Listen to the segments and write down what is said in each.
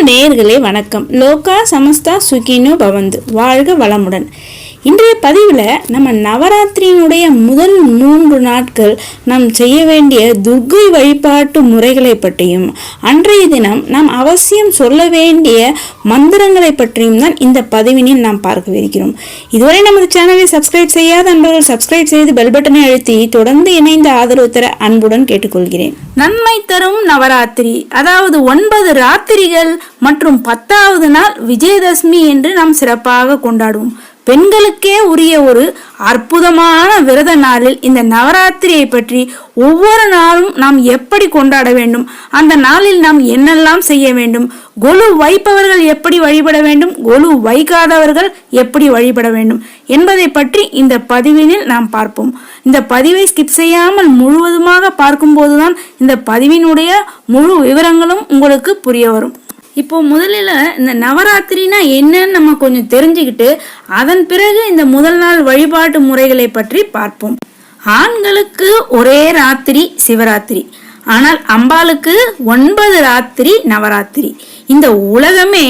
நேயர்களே வணக்கம். லோகா சமஸ்தா சுகினோ பவந்து, வாழ்க வளமுடன். இன்றைய பதிவில் நம்ம நவராத்திரியினுடைய முதல் 3 நாட்கள் நாம் செய்ய வேண்டிய துர்க்கை வழிபாட்டு முறைகளை பற்றியும் அன்றைய தினம் நாம் அவசியம் சொல்ல வேண்டிய மந்திரங்களை பற்றியும் தான் இந்த பதிவினில் நாம் பார்க்கவிருக்கிறோம். இதுவரை நமது சேனலை சப்ஸ்கிரைப் செய்யாத அன்பர்கள் சப்ஸ்கிரைப் செய்து பெல் பட்டனை அழுத்தி தொடர்ந்து இணைந்து ஆதரவு தர அன்புடன் கேட்டுக்கொள்கிறேன். நன்மை தரும் நவராத்திரி, அதாவது 9 ராத்திரிகள் மற்றும் 10வது நாள் விஜயதசமி என்று நாம் சிறப்பாக கொண்டாடுவோம். பெண்களுக்கே உரிய ஒரு அற்புதமான விரத நாளில் இந்த நவராத்திரியை பற்றி ஒவ்வொரு நாளும் நாம் எப்படி கொண்டாட வேண்டும், அந்த நாளில் நாம் என்னெல்லாம் செய்ய வேண்டும், கொலு வைப்பவர்கள் எப்படி வழிபட வேண்டும், கொலு வைக்காதவர்கள் எப்படி வழிபட வேண்டும் என்பதை பற்றி இந்த பதிவினில் நாம் பார்ப்போம். இந்த பதிவை ஸ்கிப் செய்யாமல் முழுவதுமாக பார்க்கும்போதுதான் இந்த பதிவினுடைய முழு விவரங்களும் உங்களுக்கு புரிய வரும். இப்போ முதலில் இந்த நவராத்திரினா என்னன்னு நம்ம கொஞ்சம் தெரிஞ்சுக்கிட்டு அதன் பிறகு இந்த முதல் நாள் வழிபாட்டு முறைகளை பற்றி பார்ப்போம். ஆண்களுக்கு ஒரே ராத்திரி சிவராத்திரி, ஆனால் அம்பாளுக்கு 9 ராத்திரி நவராத்திரி. இந்த உலகமே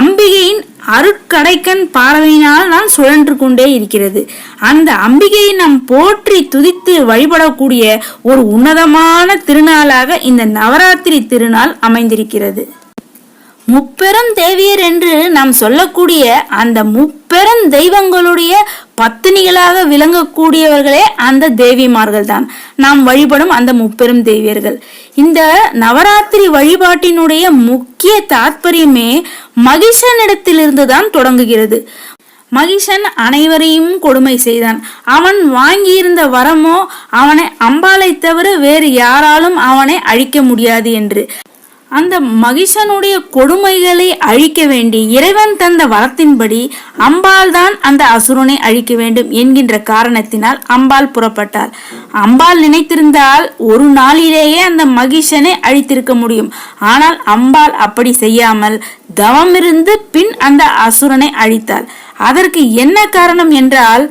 அம்பிகையின் அருட்கடைக்கண் பார்வையினால் தான் சுழன்று கொண்டே இருக்கிறது. அந்த அம்பிகையை நாம் போற்றி துதித்து வழிபடக்கூடிய ஒரு உன்னதமான திருநாளாக இந்த நவராத்திரி திருநாள் அமைந்திருக்கிறது. முப்பெரும் தேவியர் என்று நாம் சொல்லக்கூடிய அந்த முப்பெரும் தெய்வங்களுடைய பத்தினிகளாக விளங்கக்கூடியவர்களே அந்த தேவிமார்கள் தான், நாம் வழிபடும் அந்த முப்பெரும் தேவியர்கள். இந்த நவராத்திரி வழிபாட்டினுடைய முக்கிய தாற்பயமே மகிஷனிடத்திலிருந்து தான் தொடங்குகிறது. மகிஷன் அனைவரையும் கொடுமை செய்தான். அவன் வாங்கியிருந்த வரமோ அவனை அம்பாளை தவிர வேறு யாராலும் அவனை அழிக்க முடியாது என்று. அந்த மகிஷனுடைய கொடுமைகளை அழிக்க வேண்டி இறைவன் தந்த வரத்தின்படி அம்பாள் தான் அந்த அசுரனை அழிக்க வேண்டும் என்கின்ற காரணத்தினால் அம்பாள் புறப்பட்டாள். அம்பாள் நினைத்திருந்தால் ஒரு நாளிலேயே அந்த மகிஷனை அழித்திருக்க முடியும். ஆனால் அம்பாள் அப்படி செய்யாமல் தவமிருந்து பின் அந்த அசுரனை அழித்தாள். அதற்கு என்ன காரணம் என்றால்,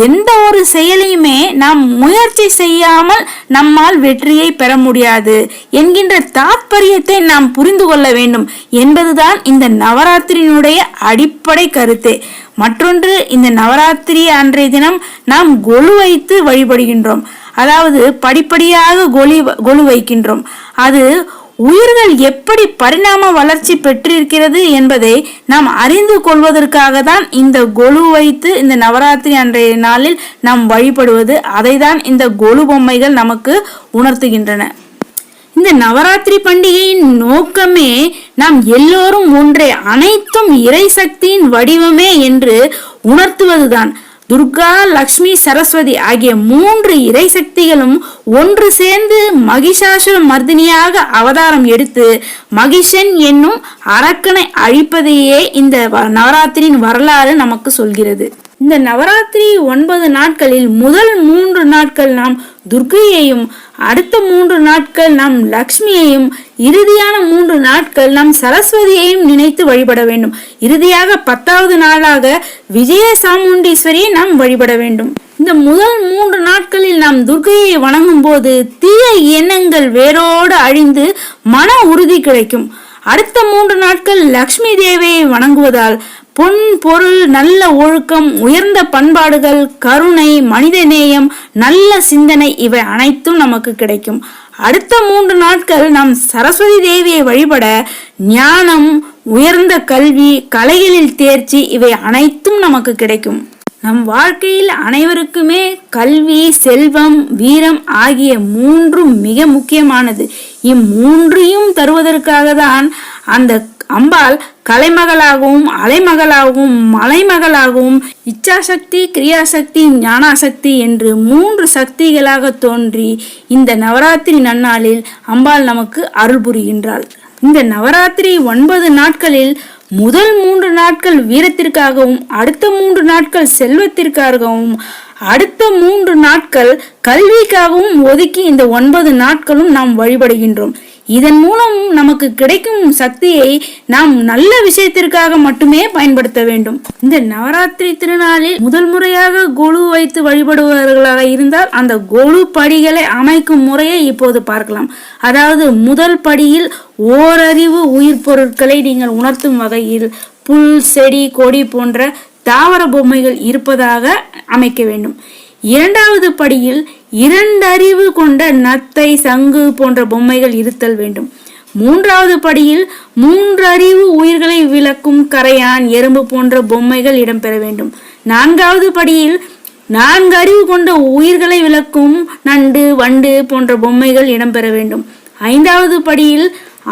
எந்த ஒரு செயலையுமே நாம் முயற்சி செய்யாமல் நம்மால் வெற்றியை பெற முடியாது என்கின்ற தாற்பயத்தை நாம் புரிந்து கொள்ள வேண்டும் என்பதுதான் இந்த நவராத்திரியினுடைய அடிப்படை கருத்தே. மற்றொன்று, இந்த நவராத்திரி அன்றைய தினம் நாம் கொலு வைத்து வழிபடுகின்றோம். அதாவது படிப்படியாக கொலு வைக்கின்றோம். அது உயிர்கள் எப்படி பரிணாம வளர்ச்சி பெற்றிருக்கிறது என்பதை நாம் அறிந்து கொள்வதற்காக தான் இந்த கொலு வைத்து இந்த நவராத்திரி அன்றைய நாளில் நாம் வழிபடுவது. அதை தான் இந்த கொலு பொம்மைகள் நமக்கு உணர்த்துகின்றன. இந்த நவராத்திரி பண்டிகையின் நோக்கமே நாம் எல்லோரும் ஒன்றே, அனைத்தும் இறை சக்தியின் வடிவமே என்று உணர்த்துவதுதான். துர்கா, லக்ஷ்மி, சரஸ்வதி ஆகிய 3 இறை சக்திகளும் ஒன்று சேர்ந்து மகிஷாசுர மர்தினியாக அவதாரம் எடுத்து மகிஷன் என்னும் அரக்கனை அழிப்பதையே இந்த நவராத்திரியின் வரலாறு நமக்கு சொல்கிறது. இந்த நவராத்திரி 9 நாட்களில் முதல் 3 நாட்கள் நாம் துர்க்கையையும், அடுத்த 3 நாட்கள் நாம் லக்ஷ்மியையும், இறுதியான 3 நாட்கள் நாம் சரஸ்வதியையும் நினைத்து வழிபட வேண்டும். இறுதியாக 10வது நாளாக விஜய சாமுண்டீஸ்வரியை நாம் வழிபட வேண்டும். இந்த முதல் 3 நாட்களில் நாம் துர்க்கையை வணங்கும் போது தீய எண்ணங்கள் வேரோடு அழிந்து மன உறுதி கிடைக்கும். அடுத்த 3 நாட்கள் லக்ஷ்மி தேவியை வணங்குவதால் பொன், பொருள், நல்ல ஒழுக்கம், உயர்ந்த பண்பாடுகள், கருணை, மனிதநேயம், நல்ல சிந்தனை இவை அனைத்தும் நமக்கு கிடைக்கும். அடுத்த 3 நாட்கள் நாம் சரஸ்வதி தேவியை வழிபட ஞானம், உயர்ந்த கல்வி, கலைகளில் தேர்ச்சி இவை அனைத்தும் நமக்கு கிடைக்கும். நம் வாழ்க்கையில் அனைவருக்குமே கல்வி, செல்வம், வீரம் ஆகிய 3 மிக முக்கியமானது. இம்மூன்றையும் தருவதற்காக தான் அந்த அம்பாள் கலைமகளாகவும், அலைமகளாகவும், மலைமகளாகவும், இச்சாசக்தி, கிரியாசக்தி, ஞானாசக்தி என்று 3 சக்திகளாக தோன்றி இந்த நவராத்திரி நன்னாளில் அம்பாள் நமக்கு அருள் புரிகின்றாள். இந்த நவராத்திரி 9 நாட்களில் முதல் 3 நாட்கள் வீரத்திற்காகவும், அடுத்த 3 நாட்கள் செல்வத்திற்காகவும், அடுத்த 3 நாட்கள் கல்விக்காகவும் ஒதுக்கி இந்த 9 நாட்களும் நாம் வழிபடுகின்றோம். இதன் மூலம் நமக்கு கிடைக்கும் சக்தியை நாம் நல்ல விஷயத்திற்காக மட்டுமே பயன்படுத்த வேண்டும். இந்த நவராத்திரி திருநாளில் முதல் முறையாக கொலு வைத்து வழிபடுபவர்களாக இருந்தால் அந்த கொலு படிகளை அமைக்கும் முறையை இப்போது பார்க்கலாம். அதாவது முதல் படியில் ஓரறிவு உயிர் பொருட்களை நீங்கள் உணர்த்தும் வகையில் புல், செடி, கொடி போன்ற தாவர பொம்மைகள் இருப்பதாக அமைக்க வேண்டும். இரண்டாவது படியில் 2 அறிவு கொண்ட நத்தை, சங்கு போன்ற பொம்மைகள் இருத்தல் வேண்டும். மூன்றாவது படியில் 3 அறிவு உயிர்களை விளக்கும் கரையான், எறும்பு போன்ற பொம்மைகள் இடம்பெற வேண்டும். நான்காவது படியில் 4 அறிவு கொண்ட உயிர்களை விளக்கும் நண்டு, வண்டு போன்ற பொம்மைகள் இடம்பெற வேண்டும். ஐந்தாவது படியில்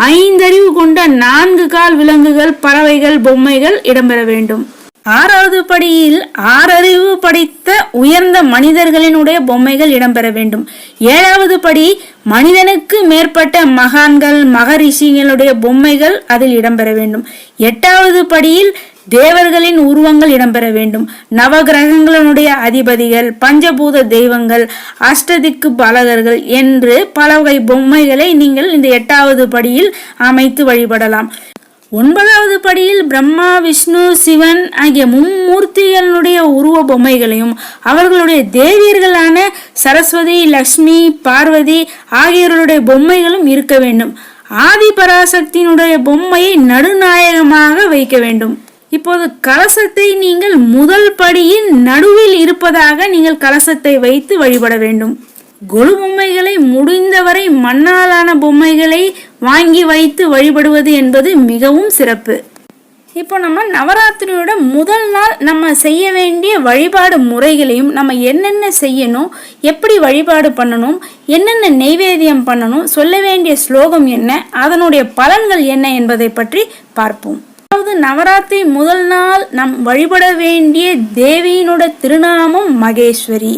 5 அறிவு கொண்ட 4 கால் விலங்குகள், பறவைகள் பொம்மைகள் இடம்பெற வேண்டும். ஆறாவது படியில் 6 அறிவு படைத்த உயர்ந்த மனிதர்களினுடைய பொம்மைகள் இடம்பெற வேண்டும். ஏழாவது படி மனிதனுக்கு மேற்பட்ட மகான்கள், மகரிஷிகளுடைய பொம்மைகள் அதில் இடம்பெற வேண்டும். எட்டாவது படியில் தேவர்களின் உருவங்கள் இடம்பெற வேண்டும். நவகிரகங்களுடைய அதிபதிகள், பஞ்சபூத தெய்வங்கள், அஷ்டதிக்கு பாலகர்கள் என்று பல வகை பொம்மைகளை நீங்கள் இந்த 8வது படியில் அமைத்து வழிபடலாம். 9வது படியில் பிரம்மா, விஷ்ணு, சிவன் ஆகிய மும்மூர்த்திகளுடைய உருவ பொம்மைகளையும் அவர்களுடைய தேவியர்களான சரஸ்வதி, லக்ஷ்மி, பார்வதி ஆகியோருடைய பொம்மைகளும் இருக்க வேண்டும். ஆதி பராசக்தியினுடைய பொம்மையை நடுநாயகமாக வைக்க வேண்டும். இப்போது கலசத்தை நீங்கள் முதல் படியின் நடுவில் இருப்பதாக நீங்கள் கலசத்தை வைத்து வழிபட வேண்டும். கொலு பொம்மைகளை முடிந்தவரை மண்ணாலான பொம்மைகளை வாங்கி வைத்து வழிபடுவது என்பது மிகவும் சிறப்பு. இப்போ நம்ம நவராத்திரியோட முதல் நாள் நம்ம செய்ய வேண்டிய வழிபாடு முறைகளையும், நம்ம என்னென்ன செய்யணும், எப்படி வழிபாடு பண்ணணும், என்னென்ன நெய்வேத்தியம் பண்ணணும், சொல்ல வேண்டிய ஸ்லோகம் என்ன, அதனுடைய பலன்கள் என்ன என்பதை பற்றி பார்ப்போம். அதாவது நவராத்திரி முதல் நாள் நம் வழிபட வேண்டிய தேவியினோட திருநாமம் மகேஸ்வரி.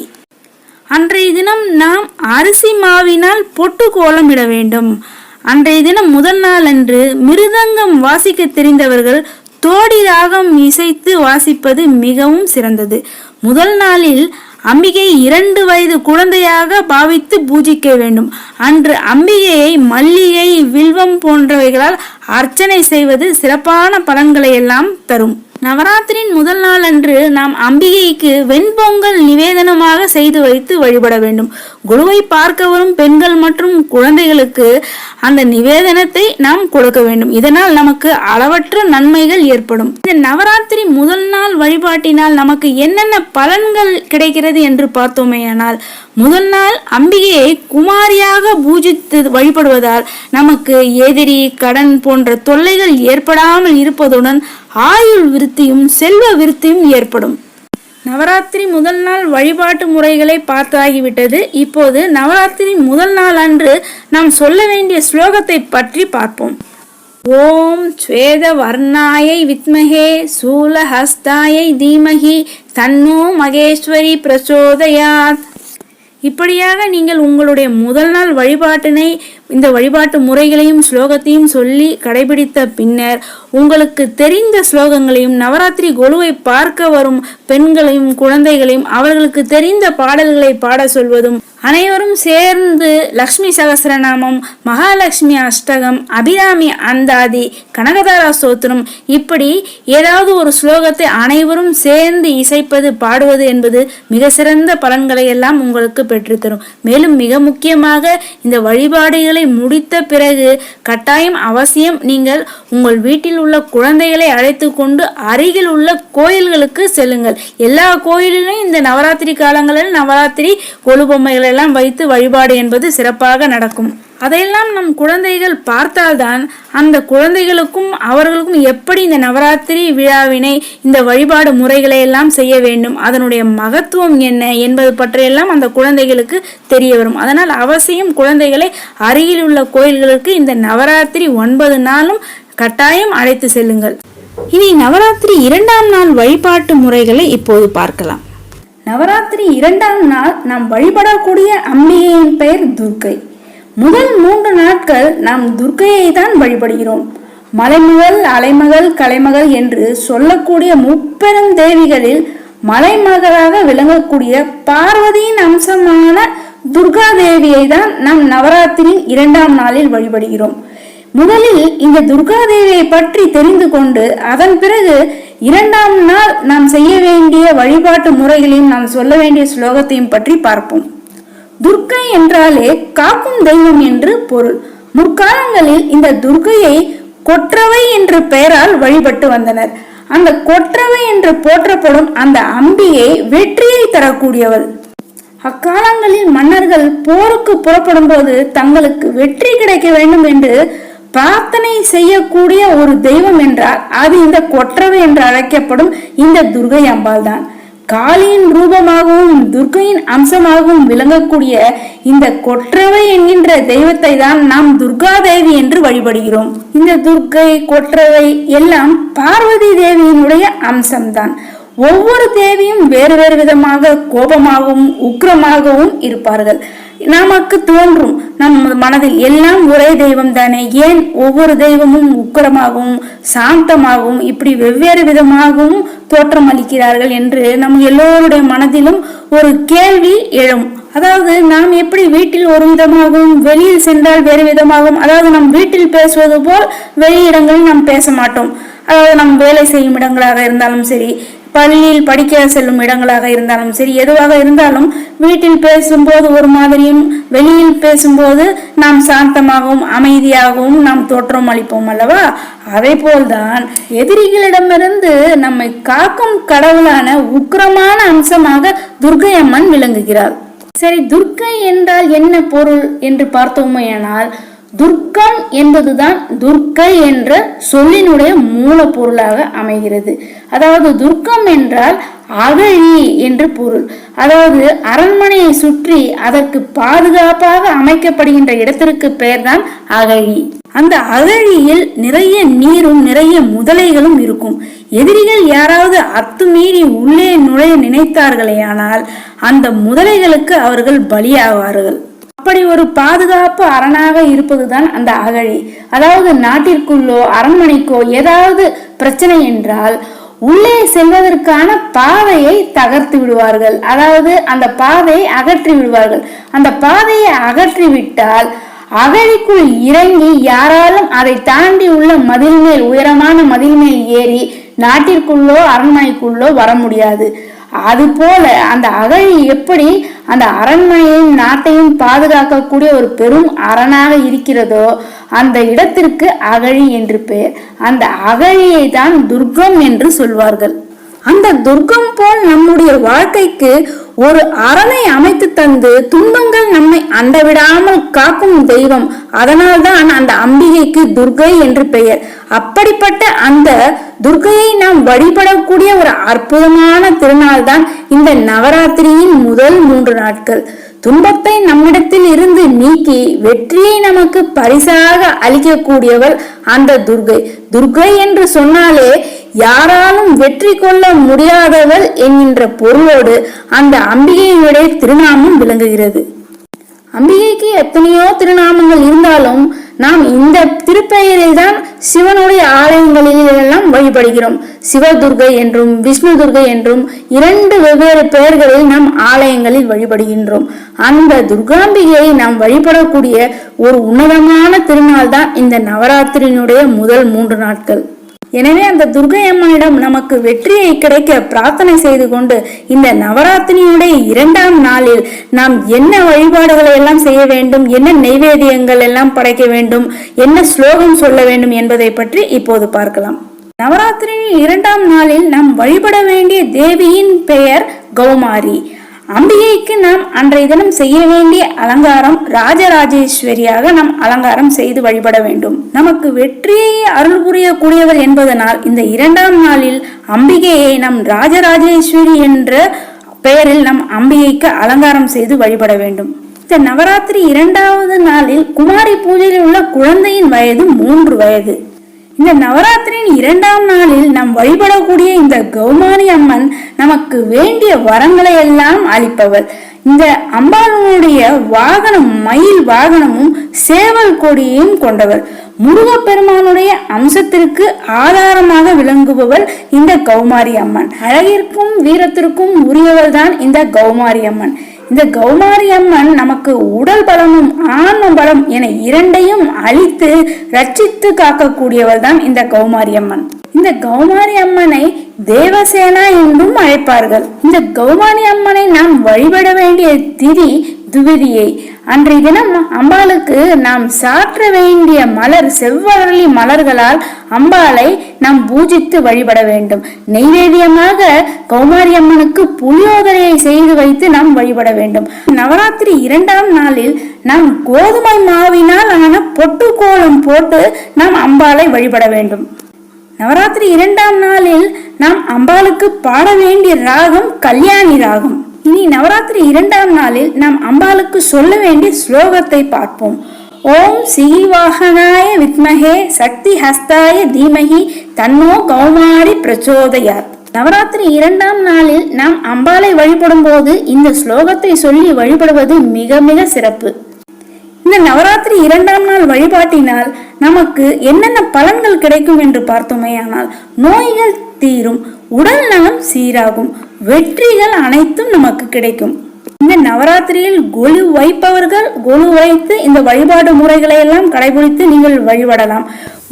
அன்றைய தினம் நாம் அரிசி மாவினால் பொட்டு கோலமிட வேண்டும். அன்றைய தினம் முதல் நாள் அன்று மிருதங்கம் வாசிக்க தெரிந்தவர்கள் தோடி ராகம் இசைத்து வாசிப்பது மிகவும் சிறந்தது. முதல் நாளில் அம்பிகை 2 வயது குழந்தையாக பாவித்து பூஜிக்க வேண்டும். அன்று அம்பிகையை மல்லிகை, வில்வம் போன்றவைகளால் அர்ச்சனை செய்வது சிறப்பான பலன்களை எல்லாம் தரும். நவராத்திரியின் முதல் நாள் அன்று நாம் அம்பிகைக்கு வெண்பொங்கல் நிவேதனமாக செய்து வைத்து வழிபட வேண்டும். குருவை பார்க்க வரும் பெண்கள் மற்றும் குழந்தைகளுக்கு அந்த நிவேதனத்தை நாம் கொடுக்க வேண்டும். இதனால் நமக்கு அளவற்ற நன்மைகள் ஏற்படும். இந்த நவராத்திரி முதல் நாள் வழிபாட்டினால் நமக்கு என்னென்ன பலன்கள் கிடைக்கிறது என்று பார்த்தோமேயானால், முதல் நாள் அம்பிகையை குமாரியாக பூஜித்து வழிபடுவதால் நமக்கு எதிரி, கடன் போன்ற தொல்லைகள் ஏற்படாமல் இருப்பதுடன் ஆயுள் விருத்தியும் செல்வ விருத்தியும் ஏற்படும். நவராத்திரி முதல் நாள் வழிபாட்டு முறைகளை பார்த்தாகிவிட்டது. இப்போது நவராத்திரி முதல் நாள் அன்று நாம் சொல்ல வேண்டிய ஸ்லோகத்தை பற்றி பார்ப்போம். ஓம் ஸ்வேத வர்ணாயை வித்மஹே சூலஹஸ்தாயை தீமஹி தன்னோ மகேஸ்வரி பிரச்சோதயாத். இப்படியாக நீங்கள் உங்களுடைய முதல் நாள் வழிபாட்டினை, இந்த வழிபாட்டு முறைகளையும் ஸ்லோகத்தையும் சொல்லி கடைபிடித்த பின்னர் உங்களுக்கு தெரிந்த ஸ்லோகங்களையும், நவராத்திரி கொலுவை பார்க்க வரும் பெண்களையும் குழந்தைகளையும் அவர்களுக்கு தெரிந்த பாடல்களை பாட சொல்வதும், அனைவரும் சேர்ந்து லக்ஷ்மி சகஸ்ரநாமம், மகாலட்சுமி அஷ்டகம், அபிராமி அந்தாதி, கனகதாரா ஸ்தோத்திரம், இப்படி ஏதாவது ஒரு ஸ்லோகத்தை அனைவரும் சேர்ந்து இசைப்பது, பாடுவது என்பது மிக சிறந்த பலன்களை எல்லாம் உங்களுக்கு பெற்றுத்தரும். மேலும் மிக முக்கியமாக இந்த வழிபாடுகளை முடித்த பிறகு கட்டாயம் அவசியம் நீங்கள் உங்கள் வீட்டில் உள்ள குழந்தைகளை அழைத்து கொண்டு அருகில் உள்ள கோயில்களுக்கு செல்லுங்கள். எல்லா கோயிலிலும் இந்த நவராத்திரி காலங்களில் நவராத்திரி கொலு பொம்மைகளை எல்லாம் வைத்து வழிபாடு என்பது சிறப்பாக நடக்கும். அதையெல்லாம் நம் குழந்தைகள் பார்த்தால்தான் அந்த குழந்தைகளுக்கும் அவர்களுக்கும் எப்படி இந்த நவராத்திரி விழாவினை, இந்த வழிபாடு முறைகளை எல்லாம் செய்ய வேண்டும், அதனுடைய மகத்துவம் என்ன என்பது பற்றியெல்லாம் அந்த குழந்தைகளுக்கு தெரிய வரும். அதனால் அவசியம் குழந்தைகளை அருகில் உள்ள கோயில்களுக்கு இந்த நவராத்திரி 9 நாளும் கட்டாயம் அழைத்து செல்லுங்கள். இனி நவராத்திரி 2ஆம் நாள் வழிபாட்டு முறைகளை இப்போது பார்க்கலாம். நவராத்திரி 2ஆம் நாள் நாம் வழிபடக்கூடிய அம்பிகையின் பெயர் துர்க்கை. முதல் 3 நாட்கள் நாம் துர்க்கையை தான் வழிபடுகிறோம். மலைமகள், அலைமகள், கலைமகள் என்று சொல்லக்கூடிய முப்பெரும் தேவிகளில் மலைமகளாக விளங்கக்கூடிய பார்வதியின் அம்சமான துர்கா தேவியை தான் நாம் நவராத்திரியின் 2ஆம் நாளில் வழிபடுகிறோம். முதலில் இந்த துர்கா தேவியை பற்றி தெரிந்து கொண்டு அதன் பிறகு 2ஆம் நாள் நாம் செய்ய வேண்டிய வழிபாட்டு முறைகளையும் நாம் சொல்ல வேண்டிய ஸ்லோகத்தையும் பற்றி பார்ப்போம். துர்க்கை என்றாலே காக்கும் தெய்வம் என்று பொருள். முற்காலங்களில் இந்த துர்க்கையை கொற்றவை என்ற பெயரால் வழிபட்டு வந்தனர். அந்த கொற்றவை என்று போற்றப்படும் அந்த அம்பிகை வெற்றியை தரக்கூடியவள். அக்காலங்களில் மன்னர்கள் போருக்கு புறப்படும் போது தங்களுக்கு வெற்றி கிடைக்க வேண்டும் என்று பிரார்த்தனை செய்யக்கூடிய ஒரு தெய்வம் என்றால் அது இந்த கொற்றவை என்று அழைக்கப்படும் இந்த துர்கை அம்பாள் தான். காளியின் ரூபமாகவும் துர்கையின் அம்சமாகவும் விளங்கக்கூடிய இந்த கொற்றவை என்கின்ற தெய்வத்தை தான் நாம் துர்கா தேவி என்று வழிபடுகிறோம். இந்த துர்கை, கொற்றவை எல்லாம் பார்வதி தேவியினுடைய அம்சம்தான். ஒவ்வொரு தேவியும் வேறு வேறு விதமாக கோபமாகவும் உக்கிரமாகவும் இருப்பார்கள். நமக்கு தோன்றும் நம் மனதில் எல்லாம் ஒரே தெய்வம் தானே, ஏன் ஒவ்வொரு தெய்வமும் உக்கிரமாகவும் சாந்தமாகவும் இப்படி வெவ்வேறு விதமாகவும் தோற்றம் அளிக்கிறார்கள் என்று நம் எல்லோருடைய மனதிலும் ஒரு கேள்வி எழும். அதாவது நாம் எப்படி வீட்டில் ஒரு விதமாகவும் வெளியில் சென்றால் வேறு விதமாகவும், அதாவது நம் வீட்டில் பேசுவது போல் வெளியிடங்களில் நாம் பேச மாட்டோம். அதாவது நம் வேலை செய்யும் இடங்களாக இருந்தாலும் சரி, பள்ளியில் படிக்க செல்லும் இடங்களாக இருந்தாலும் சரி, எதுவாக இருந்தாலும் வீட்டில் பேசும்போது ஒரு மாதிரியும் வெளியில் பேசும்போது நாம் சாந்தமாகவும் அமைதியாகவும் நாம் தோற்றம் அளிப்போம் அல்லவா? அதே போல்தான் எதிரிகளிடமிருந்து நம்மை காக்கும் கடவுளான உக்கிரமான அம்சமாக துர்கை அம்மன் விளங்குகிறாள். சரி, துர்க்கை என்றால் என்ன பொருள் என்று பார்த்தோமேயானால், துர்க்கம் என்பதுதான் துர்க்கை என்ற சொல்லினுடைய மூல பொருளாக அமைகிறது. அதாவது துர்க்கம் என்றால் அகழி என்று பொருள். அதாவது அரண்மனையை சுற்றி அதற்கு பாதுகாப்பாக அமைக்கப்படுகின்ற இடத்திற்கு பெயர்தான் அகழி. அந்த அகழியில் நிறைய நீரும் நிறைய முதலைகளும் இருக்கும். எதிரிகள் யாராவது அத்துமீறி உள்ளே நுழைய நினைத்தார்களேயானால் அந்த முதலைகளுக்கு அவர்கள் பலியாவார்கள். அப்படி ஒரு பாதுகாப்பு அரணாக இருப்பதுதான் அந்த அகழி. அதாவது நாட்டிற்குள்ளோ அரண்மனைக்கோ ஏதாவது பிரச்சனை என்றால் உள்ளே செல்வதற்கான பாதையை தகர்த்து விடுவார்கள். அதாவது அந்த பாதையை அகற்றி விடுவார்கள். அந்த பாதையை அகற்றி விட்டால் அகழிக்குள் இறங்கி யாராலும் அதை தாண்டி உள்ள மதில் மேல், உயரமான மதில் மேல் ஏறி நாட்டிற்குள்ளோ அரண்மனைக்குள்ளோ வர முடியாது. அது போல அந்த அகழி எப்படி அந்த அரண்மனையையும் நாட்டையும் பாதுகாக்கக்கூடிய ஒரு பெரும் அரணாக இருக்கிறதோ அந்த இடத்திற்கு அகழி என்று பெயர். அந்த அகழியை தான் துர்க்கம் என்று சொல்வார்கள். அந்த துர்க்கம் போல் நம்முடைய வாழ்க்கைக்கு ஒரு அரணை அமைத்து தந்து துன்பங்கள் நம்மை அண்டவிடாமல் காக்கும் தெய்வம். அதனால்தான் அந்த அம்பிகைக்கு துர்கை என்று பெயர். அப்படிப்பட்ட அந்த துர்கையை நாம் வழிபடக்கூடிய ஒரு அற்புதமான திருநாள் தான் இந்த நவராத்திரியின் முதல் 3 நாட்கள். துன்பத்தை நம்மிடத்தில் இருந்து நீக்கி வெற்றியை நமக்கு பரிசாக அளிக்கக்கூடியவள் அந்த துர்கை. துர்கை என்று சொன்னாலே யாராலும் வெற்றி கொள்ள முடியாதவள் என்கின்ற பொருளோடு அந்த அம்பிகையினுடைய திருநாமம் விளங்குகிறது. அம்பிகைக்கு எத்தனையோ திருநாமங்கள் இருந்தாலும் நாம் இந்த திருப்பெயரை தான் சிவனுடைய ஆலயங்களில் எல்லாம் வழிபடுகிறோம். சிவதுர்கை என்றும் விஷ்ணு துர்கை என்றும் 2 வெவ்வேறு பெயர்களில் நாம் ஆலயங்களில் வழிபடுகின்றோம். அந்த துர்காம்பிகையை நாம் வழிபடக்கூடிய ஒரு உன்னதமான திருநாள் தான் இந்த நவராத்திரியினுடைய முதல் 3 நாட்கள். எனவே அந்த துர்கை அம்மனிடம் நமக்கு வெற்றியை கிடைக்க பிரார்த்தனை செய்து கொண்டு இந்த நவராத்திரியுடைய 2ஆம் நாளில் நாம் என்ன வழிபாடுகளை எல்லாம் செய்ய வேண்டும், என்ன நைவேத்தியங்கள் எல்லாம் படைக்க வேண்டும், என்ன ஸ்லோகம் சொல்ல வேண்டும் என்பதை பற்றி இப்போது பார்க்கலாம். நவராத்திரியின் 2ஆம் நாளில் நாம் வழிபட வேண்டிய தேவியின் பெயர் கௌமாரி. அம்பிகைக்கு நாம் அன்றைய தினம் செய்ய வேண்டிய அலங்காரம் ராஜராஜேஸ்வரியாக நாம் அலங்காரம் செய்து வழிபட வேண்டும். நமக்கு வெற்றியை அருள் புரியக்கூடியவர் என்பதனால் இந்த 2ஆம் நாளில் அம்பிகையை நாம் ராஜராஜேஸ்வரி என்ற பெயரில் நம் அம்பிகைக்கு அலங்காரம் செய்து வழிபட வேண்டும். இந்த நவராத்திரி 2வது நாளில் குமாரி பூஜையில் உள்ள குழந்தையின் வயது 3 வயது. இந்த நவராத்திரியின் 2ஆம் நாளில் நாம் வழிபடக்கூடிய இந்த கௌமாரி அம்மன் நமக்கு வேண்டிய வரங்களை எல்லாம் அளிப்பவர். இந்த அம்பாளுடைய வாகனம் மயில் வாகனமும் சேவல் கொடியையும் கொண்டவர். முருகப்பெருமானுடைய அம்சத்திற்கு ஆதாரமாக விளங்குபவள் இந்த கௌமாரி அம்மன். அழகிற்கும் வீரத்திற்கும் உரியவள் தான் இந்த கௌமாரி அம்மன். இந்த கௌமாரி அம்மன் நமக்கு உடல் பலமும் ஆன்ம பலம் என இரண்டையும் அழித்து ரட்சித்து காக்கக்கூடியவள் தான் இந்த கௌமாரி அம்மன். இந்த கௌமாரி அம்மனை தேவசேனா என்றும் அழைப்பார்கள். இந்த கௌமாரி அம்மனை நாம் வழிபட வேண்டிய திதி துவிதியை. அன்றைய தினம் அம்பாளுக்கு நாம் சாற்ற வேண்டிய மலர் செவ்வரளி மலர்களால் அம்பாளை நாம் பூஜித்து வழிபட வேண்டும். நெய்வேத்தியமாக கௌமாரி அம்மனுக்கு புளியோதரையை செய்து வைத்து நாம் வழிபட வேண்டும். நவராத்திரி 2ஆம் நாளில் நாம் கோதுமை மாவினால் ஆன பொட்டு கோலம் போட்டு நாம் அம்பாளை வழிபட வேண்டும். நவராத்திரி 2ஆம் நாளில் நாம் அம்பாளுக்கு பாட வேண்டிய ராகம் கல்யாணி ராகம். இனி நவராத்திரி 2ஆம் நாளில் நாம் அம்பாளுக்கு சொல்ல வேண்டிய ஸ்லோகத்தை பார்ப்போம். ஓம் ஸ்ரீவாகனாய வித்மஹே சக்தி ஹஸ்தாய தீமஹி தன்னோ கௌமாரி பிரச்சோதயாத். நவராத்திரி 2ஆம் நாளில் நாம் அம்பாளை வழிபடும் போது இந்த ஸ்லோகத்தை சொல்லி வழிபடுவது மிக மிக சிறப்பு. இந்த நவராத்திரி 2ஆம் நாள் வழிபாட்டினால் நமக்கு என்னென்ன பலன்கள் கிடைக்கும் என்று பார்த்தோமேயானால், நோய்கள் தீரும், உடல் நலம் சீராகும், வெற்றிகள் அனைத்தும் நமக்கு கிடைக்கும். இந்த நவராத்திரியில் கொலு வைப்பவர்கள் கொலு வைத்து இந்த வழிபாடு முறைகளை எல்லாம் கடைபிடித்து நீங்கள் வழிபடலாம்.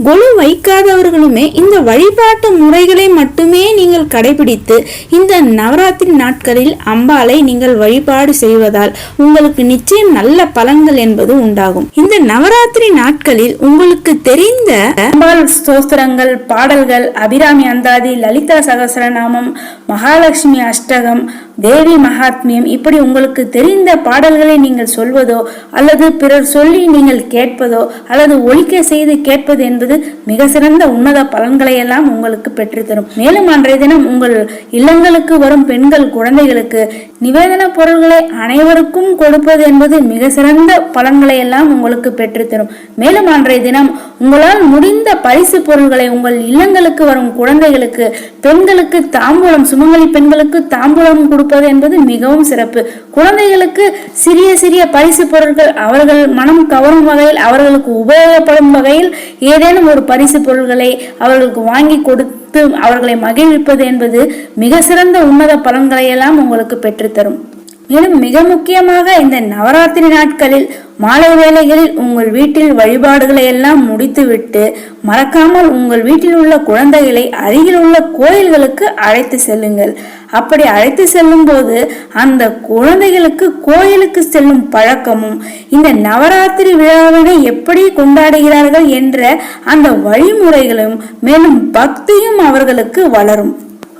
கொலு வைக்காதவர்களுமே இந்த வழிபாட்டு முறைகளை மட்டுமே நீங்கள் கடைபிடித்து இந்த நவராத்திரி நாட்களில் அம்பாளை நீங்கள் வழிபாடு செய்வதால் உங்களுக்கு நிச்சயம் நல்ல பலன்கள் என்பது உண்டாகும். இந்த நவராத்திரி நாட்களில் உங்களுக்கு தெரிந்த அம்பாள் ஸ்தோத்திரங்கள், பாடல்கள், அபிராமி அந்தாதி, லலிதா சகஸ்ரநாமம், மகாலட்சுமி அஷ்டகம், தேவி மகாத்மியம், இப்படி உங்களுக்கு தெரிந்த பாடல்களை நீங்கள் சொல்வதோ அல்லது பிறர் சொல்லி நீங்கள் கேட்பதோ அல்லது ஒலிக்க செய்து கேட்பது என்பது மிக சிறந்த உன்னத பலன்களை எல்லாம் உங்களுக்கு பெற்றுத்தரும். மேலும் அன்றைய தினம் உங்கள் இல்லங்களுக்கு வரும் பெண்கள் குழந்தைகளுக்கு நிவேதன பொருள்களை அனைவருக்கும் கொடுப்பது என்பது மிக சிறந்த பலன்களை எல்லாம் உங்களுக்கு பெற்றுத்தரும். மேலும் அன்றைய தினம் உங்களால் முடிந்த பரிசு பொருள்களை உங்கள் இல்லங்களுக்கு வரும் குழந்தைகளுக்கு, பெண்களுக்கு தாம்பூலம், சுமங்கலி பெண்களுக்கு தாம்பூலம் கொடுப்பது என்பது மிகவும் சிறப்பு. குழந்தைகளுக்கு சிறிய சிறிய பரிசு பொருட்கள் அவர்கள் மனம் கவரும் வகையில், அவர்களுக்கு உபயோகப்படும் வகையில் ஏதேனும் ஒரு பரிசு பொருள்களை அவர்களுக்கு வாங்கி கொடுத்து அவர்களை மகிழ்விப்பது என்பது மிக சிறந்த உன்னத பலன்களை எல்லாம் உங்களுக்கு பெற்றுத்தரும். மேலும் மிக முக்கியமாக இந்த நவராத்திரி நாட்களில் மாலை வேளைகளில் உங்கள் வீட்டில் வழிபாடுகளை எல்லாம் முடித்துவிட்டு மறக்காமல் உங்கள் வீட்டில் உள்ள குழந்தைகளை அருகில் உள்ள கோயில்களுக்கு அழைத்து செல்லுங்கள். அப்படி அழைத்து செல்லும் போது அந்த குழந்தைகளுக்கு கோயிலுக்கு செல்லும் பழக்கமும், இந்த நவராத்திரி விழாவினை எப்படி கொண்டாடுகிறார்கள் என்ற அந்த வழிமுறைகளும் மேலும் பக்தியும் அவர்களுக்கு வளரும்.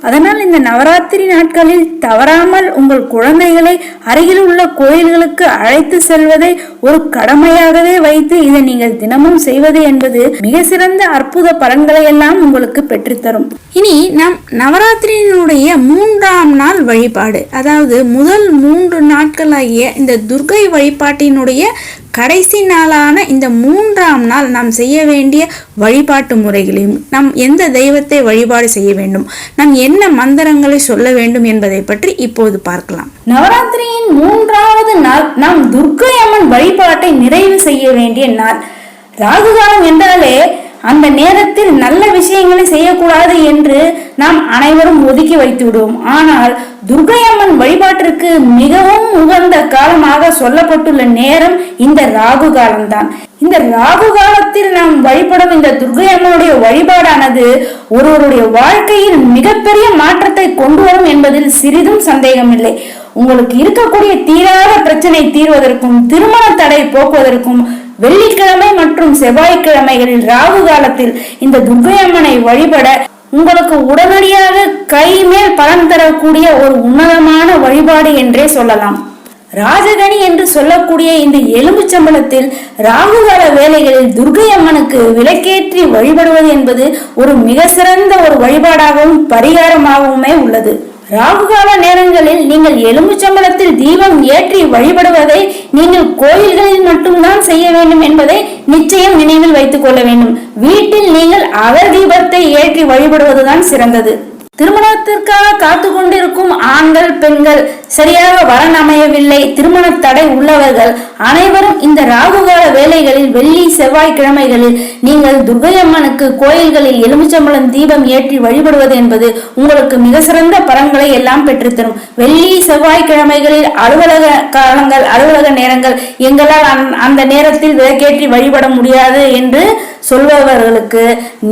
அதனால் இந்த நவராத்திரி நாட்களில் தவறாமல் உங்கள் குழந்தைகளை அருகில் உள்ள கோயில்களுக்கு அழைத்து செல்வதை ஒரு கடமையாகவே வைத்து இதை நீங்கள் தினமும் செய்வது என்பது மிக சிறந்த அற்புத பலன்களை எல்லாம் உங்களுக்கு பெற்றுத்தரும். இனி நாம் நவராத்திரியினுடைய 3ஆம் நாள் வழிபாடு, அதாவது முதல் 3 நாட்களாகிய இந்த துர்க்கை வழிபாட்டினுடைய கடைசி நாளான இந்த 3ஆம் நாள் நாம் செய்ய வேண்டிய வழிபாட்டு முறைகளையும், நாம் எந்த தெய்வத்தை வழிபாடு செய்ய வேண்டும், நாம் என்ன மந்திரங்களை சொல்ல வேண்டும் என்பதை பற்றி இப்போது பார்க்கலாம். நவராத்திரியின் 3ஆவது நாள் நாம் துர்க்கை அம்மன் வழிபாட்டை நிறைவு செய்ய வேண்டிய நாள். ராகுகாலம் என்றாலே அந்த நேரத்தில் நல்ல விஷயங்களை செய்யக்கூடாது என்று நாம் அனைவரும் ஒதுக்கி வைத்து விடுவோம். ஆனால் துர்க்கை அம்மன் வழிபாட்டிற்கு மிகவும் உகந்த காலமாக சொல்லப்பட்டுள்ள நேரம் இந்த ராகு காலம்தான். இந்த ராகு காலத்தில் நாம் வழிபடும் இந்த துர்க்கை அம்மனுடைய வழிபாடானது ஒருவருடைய வாழ்க்கையில் மிகப்பெரிய மாற்றத்தை கொண்டு வரும் என்பதில் சிறிதும் சந்தேகமில்லை. உங்களுக்கு இருக்கக்கூடிய தீராத பிரச்சனை தீர்வதற்கும், திருமண தடை போக்குவதற்கும் வெள்ளிக்கிழமை மற்றும் செவ்வாய்க்கிழமைகளில் ராகு காலத்தில் இந்த துர்க்கை அம்மனை வழிபட உங்களுக்கு உடனடியாக கை மேல் பலன் தரக்கூடிய ஒரு உன்னதமான வழிபாடு என்றே சொல்லலாம். ராஜகணி என்று சொல்லக்கூடிய இந்த எலும்புச்சம்பளத்தில் ராகுகால வேளைகளில் துர்க்கை அம்மனுக்கு விளக்கேற்றி வழிபடுவது என்பது ஒரு மிக சிறந்த ஒரு வழிபாடாகவும் பரிகாரமாகவுமே உள்ளது. ராகுகால நேரங்களில் நீங்கள் எலும்புச்சம்பளத்தில் தீபம் ஏற்றி வழிபடுவதை நீங்கள் கோயில்களில் மட்டும்தான் செய்ய வேண்டும் என்பதை நிச்சயம் நினைவில் வைத்துக் கொள்ள வேண்டும். வீட்டில் நீங்கள் அகல் தீபத்தை ஏற்றி வழிபடுவதுதான் சிறந்தது. திருமணத்திற்காக காத்து கொண்டிருக்கும் ஆண்கள் பெண்கள், சரியாக வரன் அமையவில்லை, திருமண தடை உள்ளவர்கள் அனைவரும் இந்த ராகுகால வேளைகளில் வெள்ளி செவ்வாய்க்கிழமைகளில் நீங்கள் துர்க்கையம்மனுக்கு கோயில்களில் எலுமிச்சம்பழம் தீபம் ஏற்றி வழிபடுவது என்பது உங்களுக்கு மிக சிறந்த பலன்களை எல்லாம் பெற்றுத்தரும். வெள்ளி செவ்வாய்க்கிழமைகளில் அலுவலக காலங்கள், அலுவலக நேரங்கள், எங்களால் அந்த நேரத்தில் விளக்கேற்றி வழிபட முடியாது என்று சொல்பவர்களுக்கு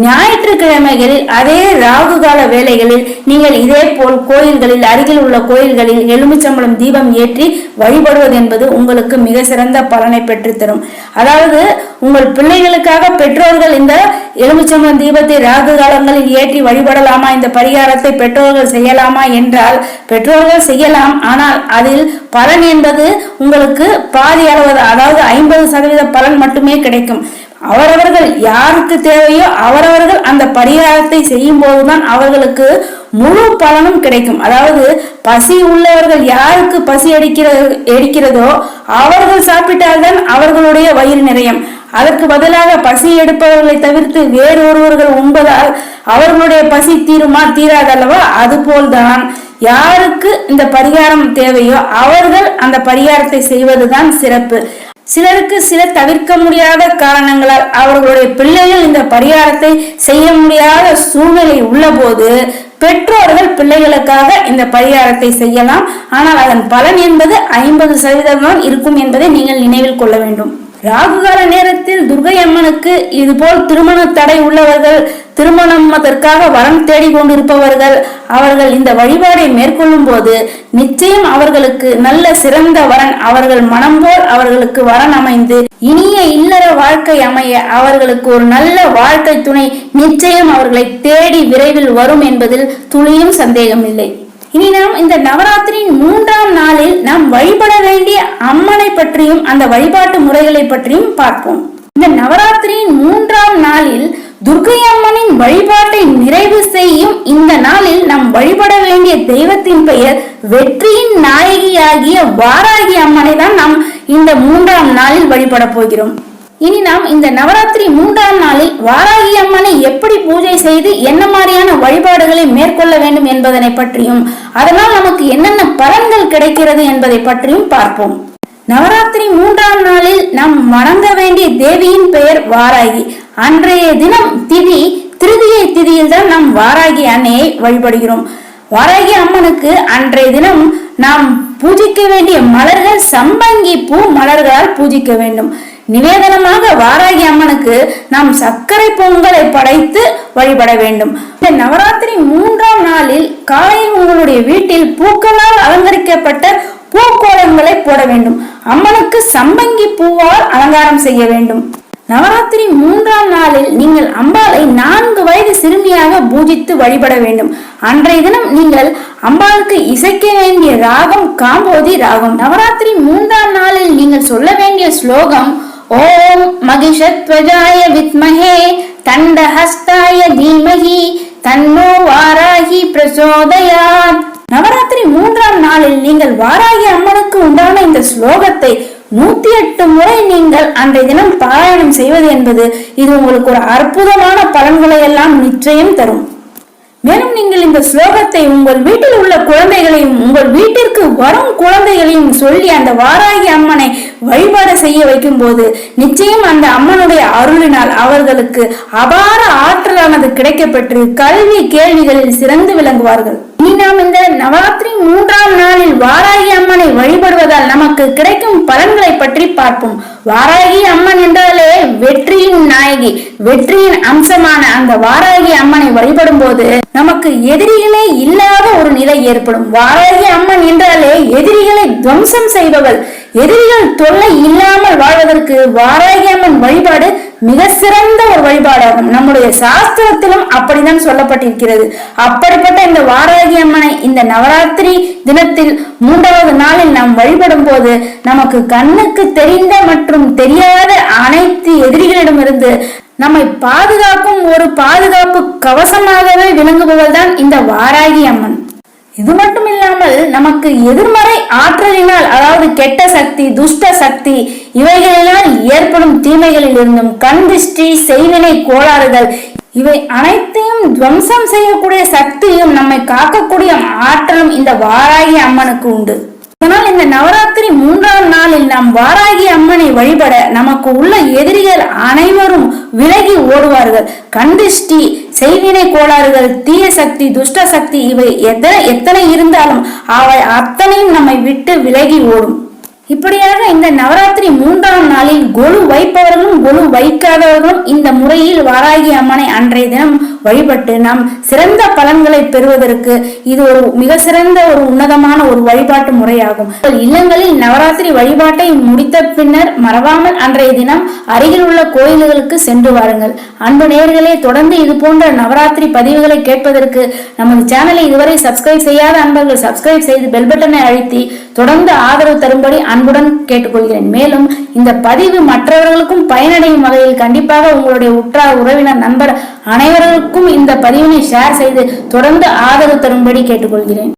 ஞாயிற்றுக்கிழமைகளில் அதே ராகுகால வேளைகளில் நீங்கள் இதே போல் கோயில்களில், அருகில் உள்ள கோயில்களில் எலுமிச்சம்பழம் தீபம் ஏற்றி வழிபடுவது என்பது உங்களுக்கு மிக சிறந்த பலனை பெற்றுத்தரும். அதாவது உங்கள் பிள்ளைகளுக்காக பெற்றோர்கள் இந்த எலுமிச்சம்பழம் தீபத்தை ராகு காலங்களில் ஏற்றி வழிபடலாமா, இந்த பரிகாரத்தை பெற்றோர்கள் செய்யலாமா என்றால் பெற்றோர்கள் செய்யலாம். ஆனால் அதில் பலன் என்பது உங்களுக்கு பாதி அளவு, அதாவது 50% பலன் மட்டுமே கிடைக்கும். அவரவர்கள் யாருக்கு தேவையோ அவரவர்கள் அந்த பரிகாரத்தை செய்யும் போதுதான் அவர்களுக்கு முழு பலனும் கிடைக்கும். அதாவது பசி உள்ளவர்கள், யாருக்கு பசி எடுக்கிறதோ அவர்கள் சாப்பிட்டால்தான் அவர்களுடைய வயிறு நிறையும். அதற்கு பதிலாக பசி எடுப்பவர்களை தவிர்த்து வேறு ஒருவர்கள் உண்பதால் அவர்களுடைய பசி தீருமா, தீராதல்லவா? அதுபோல்தான் யாருக்கு இந்த பரிகாரம் தேவையோ அவர்கள் அந்த பரிகாரத்தை செய்வதுதான் சிறப்பு. சிலருக்கு சில தவிர்க்க முடியாத காரணங்களால் அவர்களுடைய பிள்ளைகள் இந்த பரிகாரத்தை செய்ய முடியாத சூழ்நிலை உள்ள போது பெற்றோர்கள் பிள்ளைகளுக்காக இந்த பரிகாரத்தை செய்யலாம். ஆனால் அதன் பலன் என்பது 50% இருக்கும் என்பதை நீங்கள் நினைவில் கொள்ள வேண்டும். ராகுகால நேரத்தில் துர்க்கை அம்மனுக்கு இதுபோல் திருமண தடை உள்ளவர்கள், திருமணம் அதற்காக வரம் தேடி கொண்டிருப்பவர்கள், அவர்கள் இந்த வழிபாடை மேற்கொள்ளும் போது நிச்சயம் அவர்களுக்கு நல்ல சிறந்த வரன், அவர்கள் மனம் போல் அவர்களுக்கு வரன் அமைந்து இனிய இல்லற வாழ்க்கை அமைய அவர்களுக்கு ஒரு நல்ல வாழ்க்கை துணை நிச்சயம் அவர்களை தேடி விரைவில் வரும் என்பதில் துளியும் சந்தேகமில்லை. இனி நாம் இந்த நவராத்திரியின் 3ஆம் நாளில் நாம் வழிபட வேண்டிய அம்மனை பற்றியும் அந்த வழிபாட்டு முறைகளை பற்றியும் பார்ப்போம். இந்த நவராத்திரியின் 3ஆம் நாளில் துர்க்கை அம்மனின் வழிபாட்டை நிறைவு செய்யும் இந்த நாளில் நாம் வழிபட வேண்டிய தெய்வத்தின் பெயர் வெற்றியின் நாயகியாகிய வாராகி அம்மனை தான் நாம் இந்த 3ஆம் நாளில் வழிபட போகிறோம். இனி நாம் இந்த நவராத்திரி 3ஆம் நாளில் வாராகி அம்மனை எப்படி பூஜை செய்து என்ன மாதிரியான வழிபாடுகளை மேற்கொள்ள வேண்டும் என்பதனை பற்றியும் அதனால் நமக்கு என்னென்ன பலன்கள் கிடைக்கிறது என்பதை பற்றியும் பார்ப்போம். நவராத்திரி 3ஆம் நாளில் நாம் வணங்க வேண்டிய தேவியின் பெயர் வாராகி. அன்றைய தினம் திதி திருதியை திதியில் தான் நாம் வாராகி அன்னையை வழிபடுகிறோம். வாராகி அம்மனுக்கு அன்றைய தினம் நாம் பூஜிக்க வேண்டிய மலர்கள் சம்பங்கி பூ மலர்களால் பூஜிக்க வேண்டும். நிவேதனமாக வாராகி அம்மனுக்கு நாம் சர்க்கரை பொங்கலை படைத்து வழிபட வேண்டும். இந்த நவராத்திரி 3ஆம் நாளில் காலையில் உங்களுடைய வீட்டில் பூக்களால் அலங்கரிக்கப்பட்ட பூக்கோலங்களை போட வேண்டும். அம்மனுக்கு சம்பங்கி பூவால் அலங்காரம் செய்ய வேண்டும். நவராத்திரி 3ஆம் நாளில் நீங்கள் அம்பாளை 4 வயது சிறுமியாக பூஜித்து வழிபட வேண்டும். அன்றைய தினம் நீங்கள் அம்பாளுக்கு இசைக்க வேண்டிய ராகம் காம்போதி ராகம். நவராத்திரி 3ஆம் நாளில் நீங்கள் சொல்ல வேண்டிய ஸ்லோகம் ஓம் மகிஷத்வஜாய வித்மஹே தண்டஹஸ்தாய தீமஹி தன்னோ வாராகி பிரசோதயாத். நவராத்திரி 3ஆம் நாளில் நீங்கள் வாராகி அம்மனுக்கு உண்டான இந்த ஸ்லோகத்தை 108 முறை நீங்கள் அன்றைய தினம் பாராயணம் செய்வது என்பது இது உங்களுக்கு ஒரு அற்புதமான பலன்களை எல்லாம் நிச்சயம் தரும். மேலும் நீங்கள் இந்த ஸ்லோகத்தை உங்கள் வீட்டில் உள்ள குழந்தைகளையும் உங்கள் வீட்டிற்கு வரும் குழந்தைகளையும் சொல்லி அந்த வாராகி அம்மனை வழிபாடு செய்ய வைக்கும் போது நிச்சயம் அந்த அம்மனுடைய அருளினால் அவர்களுக்கு அபார ஆற்றலானது கிடைக்கப்பெற்று கல்வி கேள்விகளில் சிறந்து விளங்குவார்கள். இனி நாம் இந்த நவராத்திரி 3ஆம் நாளில் வாராகி அம்மனை வழிபடுவதால் நமக்கு கிடைக்கும் பலன்களை பற்றி பார்ப்போம். வாராகி அம்மன் என்றாலே வெற்றியின் நாயகி, வெற்றியின் அம்சமான அந்த வாராகி அம்மனை வழிபடும் போது நமக்கு எதிரிகளே இல்லாத ஒரு நிலை ஏற்படும். வாராகி அம்மன் என்றாலே எதிரிகளை துவம்சம் செய்பவள். எதிரிகள் தொல்லை இல்லாமல் வாழ்வதற்கு வாராகி அம்மன் வழிபாடு மிக சிறந்த ஒரு வழிபாடாகும். நம்முடைய சாஸ்திரத்திலும் அப்படித்தான் சொல்லப்பட்டிருக்கிறது. அப்படிப்பட்ட இந்த வாராகி அம்மனை இந்த நவராத்திரி தினத்தில் 3வது நாளில் நாம் வழிபடும் போது நமக்கு கண்ணுக்கு தெரிந்த மற்றும் தெரியாத அனைத்து எதிரிகளிடமிருந்து நம்மை பாதுகாக்கும் ஒரு பாதுகாப்பு கவசமாகவே விளங்குபவள் தான் இந்த வாராகி அம்மன். இது மட்டும் இல்லாமல் நமக்கு எதிர்மறை ஆற்றலினால், அதாவது கெட்ட சக்தி, துஷ்ட சக்தி, இவைகளினால் ஏற்படும் தீமைகளில் இருந்தும் கண் திருஷ்டி, செய்வினை கோளாறுகள் இவை அனைத்தையும் துவம்சம் செய்யக்கூடிய சக்தியும் நம்மை காக்கக்கூடிய ஆற்றலும் இந்த வாராகி அம்மனுக்கு உண்டு. அதனால் இந்த நவராத்திரி 3ஆம் நாளில் நாம் வாராகி அம்மனை வழிபட நமக்கு உள்ள எதிரிகள் அனைவரும் விலகி ஓடுவார்கள். கண்திஷ்டி, செய்வினை கோளாறுகள், தீய சக்தி, துஷ்ட சக்தி இவை எத்தனை இருந்தாலும் அவை அத்தனையும் நம்மை விட்டு விலகி ஓடும். இப்படியாக இந்த நவராத்திரி 3ஆம் நாளில் கொலு வைப்பவர்களும் கொலு வைக்காதவர்களும் இந்த முறையில் வாராகி அம்மனை அன்றைய தினம் வழிபட்டு நாம் சிறந்த பலன்களை பெறுவதற்கு இது ஒரு மிக சிறந்த ஒரு உன்னதமான ஒரு வழிபாட்டு முறையாகும். இல்லங்களில் நவராத்திரி வழிபாட்டை முடித்த பின்னர் மறவாமல் அன்றைய தினம் அருகில் உள்ள கோயில்களுக்கு சென்று வாருங்கள். அன்பு நேயர்களே, தொடர்ந்து இது போன்ற நவராத்திரி பதிவுகளை கேட்பதற்கு நமது சேனலை இதுவரை சப்ஸ்கிரைப் செய்யாத அன்பர்கள் சப்ஸ்கிரைப் செய்து பெல் பட்டனை அழுத்தி தொடர்ந்து ஆதரவு தரும்படி அன்புடன் கேட்டுக்கொள்கிறேன். மேலும் இந்த பதிவு மற்றவர்களுக்கும் பயனடையும் வகையில் கண்டிப்பாக உங்களுடைய உற்றார், உறவினர், நண்பர் அனைவருக்கும் இந்த பதிவினை ஷேர் செய்து தொடர்ந்து ஆதரவு தரும்படி கேட்டுக்கொள்கிறேன்.